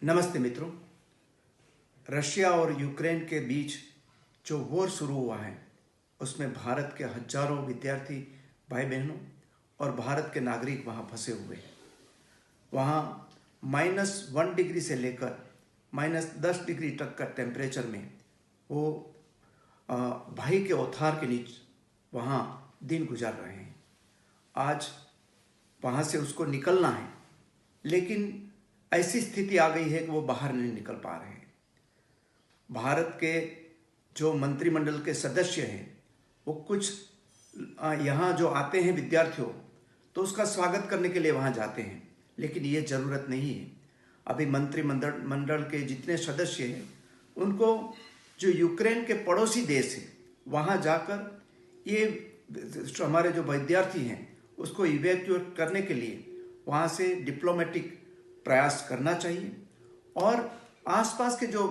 नमस्ते मित्रों। रशिया और यूक्रेन के बीच जो वॉर शुरू हुआ है उसमें भारत के हजारों विद्यार्थी भाई बहनों और भारत के नागरिक वहाँ फंसे हुए हैं। वहाँ -1 डिग्री से लेकर -10 डिग्री तक का टेम्परेचर में वो भाई के औथार के नीचे वहाँ दिन गुजार रहे हैं। आज वहाँ से उसको निकलना है, लेकिन ऐसी स्थिति आ गई है कि वो बाहर नहीं निकल पा रहे हैं। भारत के जो मंत्रिमंडल के सदस्य हैं वो कुछ यहाँ जो आते हैं विद्यार्थियों, तो उसका स्वागत करने के लिए वहाँ जाते हैं, लेकिन ये ज़रूरत नहीं है। अभी मंत्रिमंडल के जितने सदस्य हैं उनको जो यूक्रेन के पड़ोसी देश है वहाँ जाकर ये हमारे जो विद्यार्थी हैं उसको इवैक्यूएट करने के लिए वहाँ से डिप्लोमेटिक प्रयास करना चाहिए। और आसपास के जो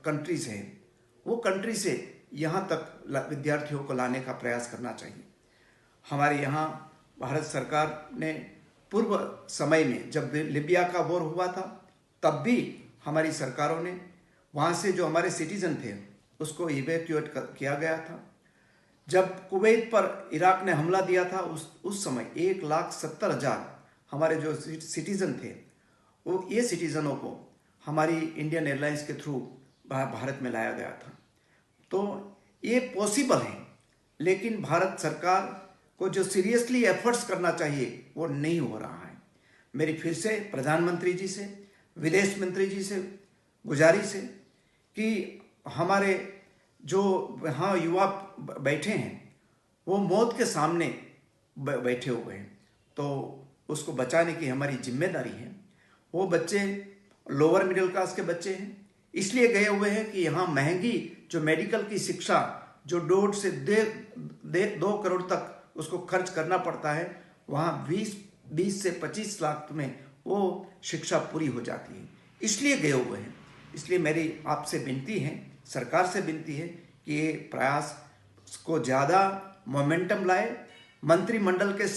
कंट्रीज़ हैं वो कंट्री से यहाँ तक विद्यार्थियों को लाने का प्रयास करना चाहिए। हमारे यहाँ भारत सरकार ने पूर्व समय में जब लीबिया का वॉर हुआ था तब भी हमारी सरकारों ने वहाँ से जो हमारे सिटीज़न थे उसको इवैक्यूएट किया गया था। जब कुवैत पर इराक ने हमला दिया था उस समय 1,70,000 हमारे जो सिटीज़न थे वो ये सिटीज़नों को हमारी इंडियन एयरलाइंस के थ्रू भारत में लाया गया था। तो ये पॉसिबल है, लेकिन भारत सरकार को जो सीरियसली एफर्ट्स करना चाहिए वो नहीं हो रहा है। मेरी फिर से प्रधानमंत्री जी से, विदेश मंत्री जी से गुजारिश है कि हमारे जो यहाँ युवा बैठे हैं वो मौत के सामने बैठे हुए हैं, तो उसको बचाने की हमारी जिम्मेदारी है। वो बच्चे लोअर मिडिल क्लास के बच्चे हैं, इसलिए गए हुए हैं कि यहाँ महंगी जो मेडिकल की शिक्षा जो 1.5 से 2 करोड़ तक उसको खर्च करना पड़ता है, वहाँ 20 से 25 लाख में वो शिक्षा पूरी हो जाती है, इसलिए गए हुए हैं। इसलिए मेरी आपसे विनती है, सरकार से विनती है कि ये प्रयास को ज़्यादा मोमेंटम लाए। मंत्रिमंडल के